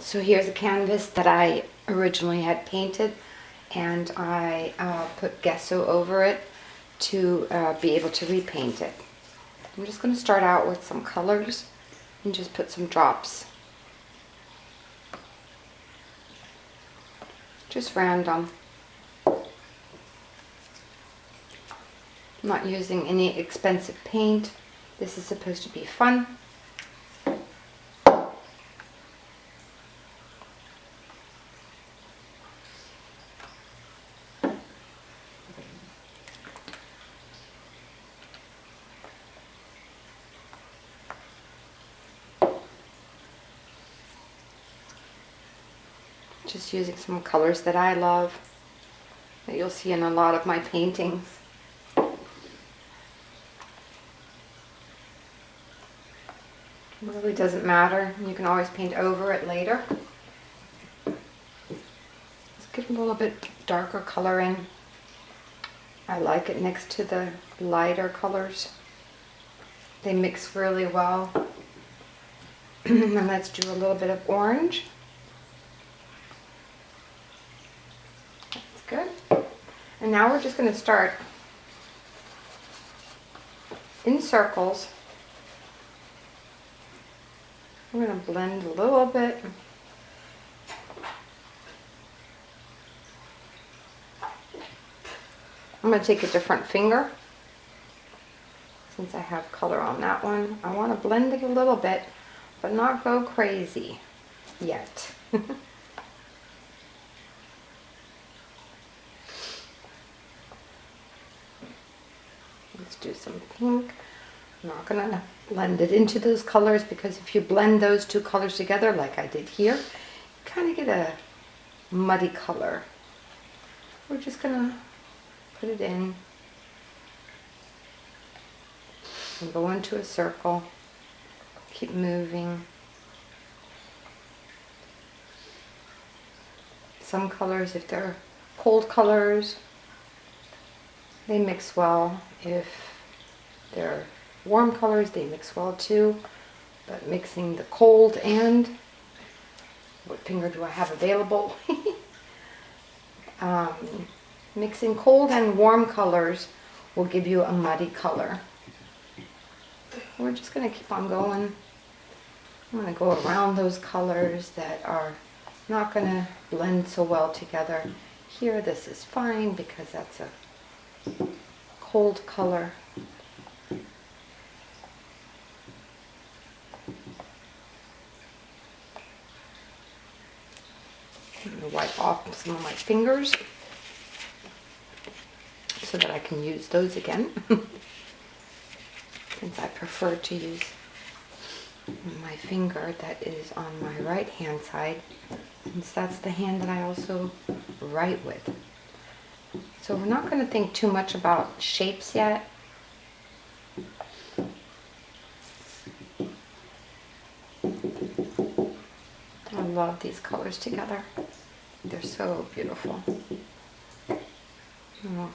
So here's a canvas that I originally had painted, and I put gesso over it to be able to repaint it. I'm just going to start out with some colors and just put some drops. Just random. I'm not using any expensive paint. This is supposed to be fun. Just using some colors that I love, that you'll see in a lot of my paintings. It really doesn't matter. You can always paint over it later. Let's get a little bit darker color in. I like it next to the lighter colors. They mix really well. And let's do a little bit of orange. That's good. And now we're just going to start in circles. I'm going to blend a little bit. I'm going to take a different finger. Since I have color on that one, I want to blend it a little bit, but not go crazy yet. Let's do some pink. I'm not going to blend it into those colors, because if you blend those two colors together like I did here, you kind of get a muddy color. We're just going to put it in and go into a circle. Keep moving. Some colors, if they're cold colors, they mix well. If they're warm colors, they mix well too. But mixing the cold and, what finger do I have available? Mixing cold and warm colors will give you a muddy color. We're just going to keep on going. I'm going to go around those colors that are not going to blend so well together. Here, this is fine because that's a cold color. I'm going to wipe off some of my fingers so that I can use those again. Since I prefer to use my finger that is on my right hand side, since that's the hand that I also write with. So we're not going to think too much about shapes yet. I love these colors together. They're so beautiful.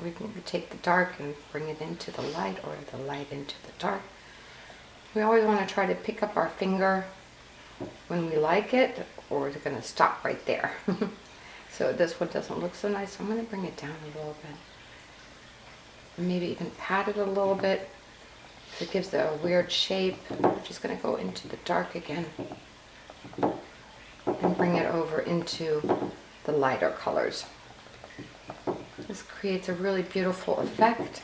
We can take the dark and bring it into the light, or the light into the dark. We always want to try to pick up our finger when we like it, or we're going to stop right there. So this one doesn't look so nice, so I'm going to bring it down a little bit. Maybe even pat it a little bit. If it gives it a weird shape, we're just going to go into the dark again and bring it over into the lighter colors. This creates a really beautiful effect.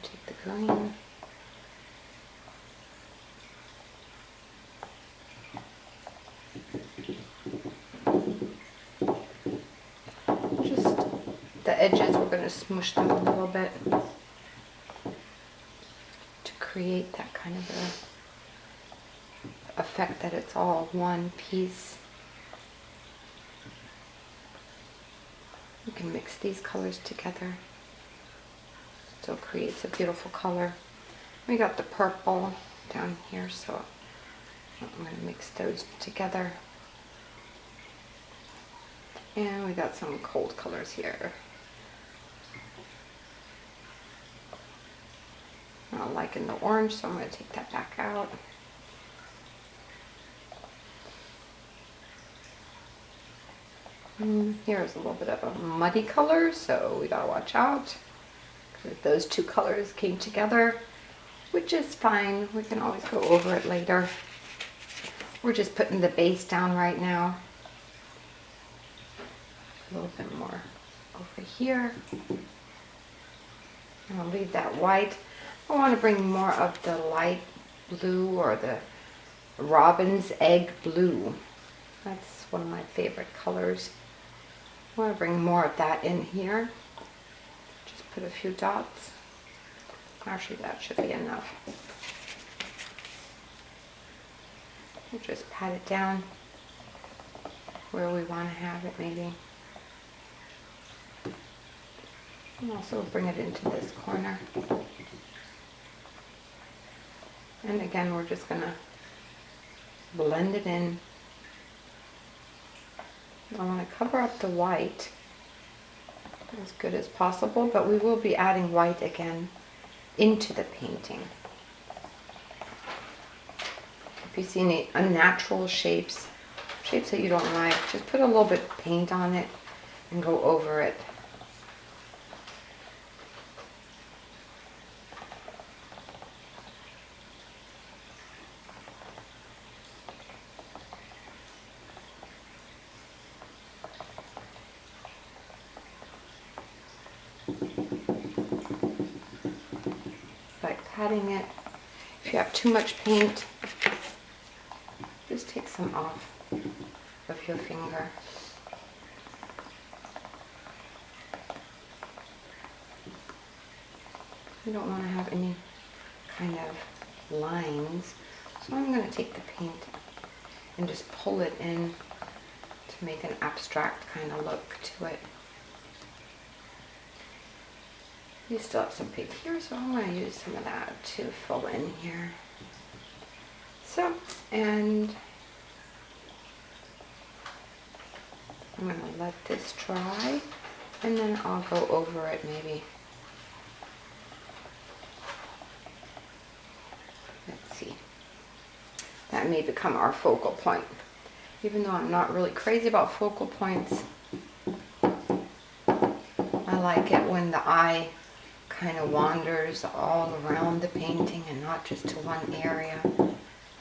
Take the green. Just the edges, we're going to smush them a little bit to create that kind of a effect that it's all one piece. You can mix these colors together. So it creates a beautiful color. We got the purple down here, so I'm going to mix those together. And we got some cold colors here. not liking the orange, so I'm going to take that back out. Here's a little bit of a muddy color, so we gotta watch out. Those two colors came together, which is fine. We can always go over it later. We're just putting the base down right now. A little bit more over here. And I'll leave that white. I want to bring more of the light blue, or the robin's egg blue. That's one of my favorite colors. I want to bring more of that in here. Just put a few dots. Actually, that should be enough. We'll just pat it down where we want to have it, maybe. And also bring it into this corner. And again, we're just going to blend it in. I want to cover up the white as good as possible, but we will be adding white again into the painting. If you see any unnatural shapes that you don't like, just put a little bit of paint on it and go over it. By patting it. If you have too much paint, just take some off of your finger. You don't want to have any kind of lines, so I'm going to take the paint and just pull it in to make an abstract kind of look to it. You still have some pink here, so I'm going to use some of that to fill in here. So, and I'm going to let this dry, and then I'll go over it maybe. Let's see. That may become our focal point. Even though I'm not really crazy about focal points, I like it when the eye kind of wanders all around the painting and not just to one area.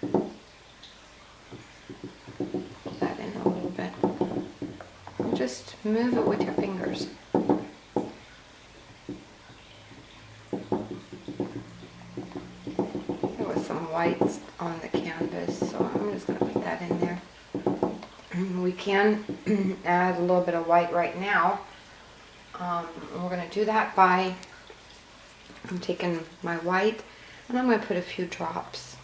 Pull that in a little bit. And just move it with your fingers. There was some whites on the canvas, so I'm just going to put that in there. We can add a little bit of white right now. We're going to do that by, I'm taking my white and I'm going to put a few drops.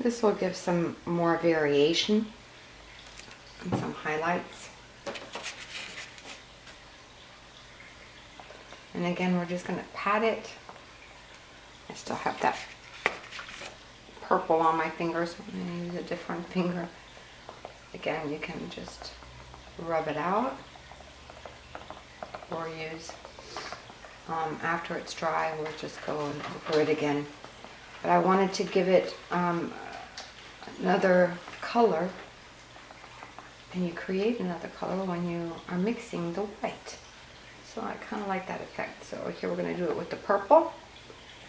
This will give some more variation and some highlights. And again, we're just going to pat it. I still have that purple on my fingers, so I'm going to use a different finger. Again, you can just rub it out or use, after it's dry, we'll just go over it again. But I wanted to give it another color, and you create another color when you are mixing the white. So I kind of like that effect. So here we're going to do it with the purple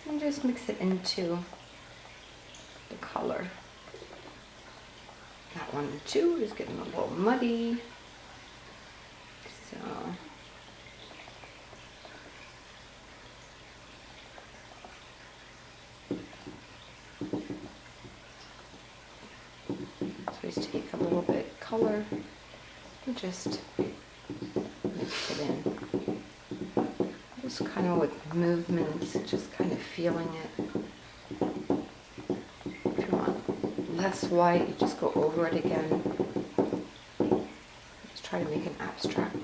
and just mix it into the color. That one too is getting a little muddy. So just take a little bit of color and just mix it in. Just kind of with movements, just kind of feeling it. If you want less white, you just go over it again. Just try to make an abstract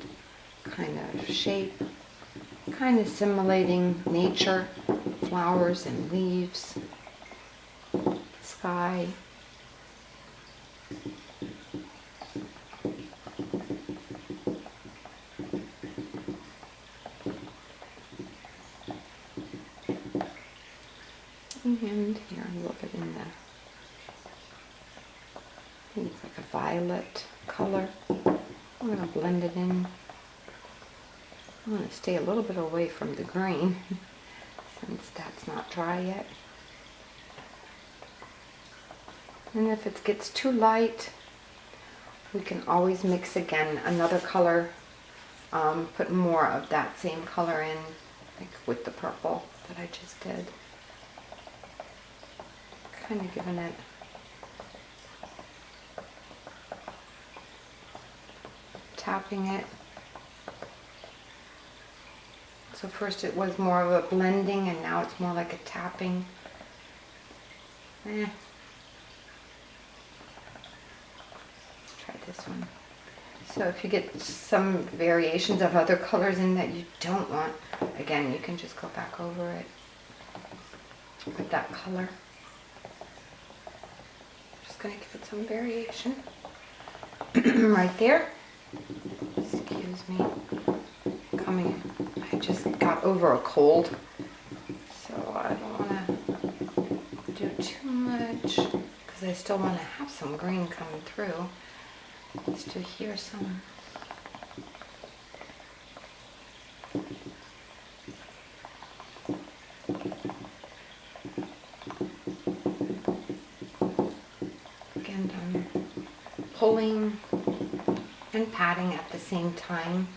kind of shape, kind of simulating nature, flowers and leaves, sky. And here a little bit in the, I think it's like a violet color. I'm going to blend it in. I'm going to stay a little bit away from the green since that's not dry yet. And if it gets too light, we can always mix again another color, put more of that same color in, like with the purple that I just did. Kind of giving it tapping it. So first it was more of a blending and now it's more like a tapping. Let's try this one. So if you get some variations of other colors in that you don't want, again, you can just go back over it with that color. Just going to give it some variation. Right there. Excuse me. I just got over a cold, so I don't want to do too much because I still want to have some green coming through. Let's do here some. Again, I'm pulling and patting at the same time.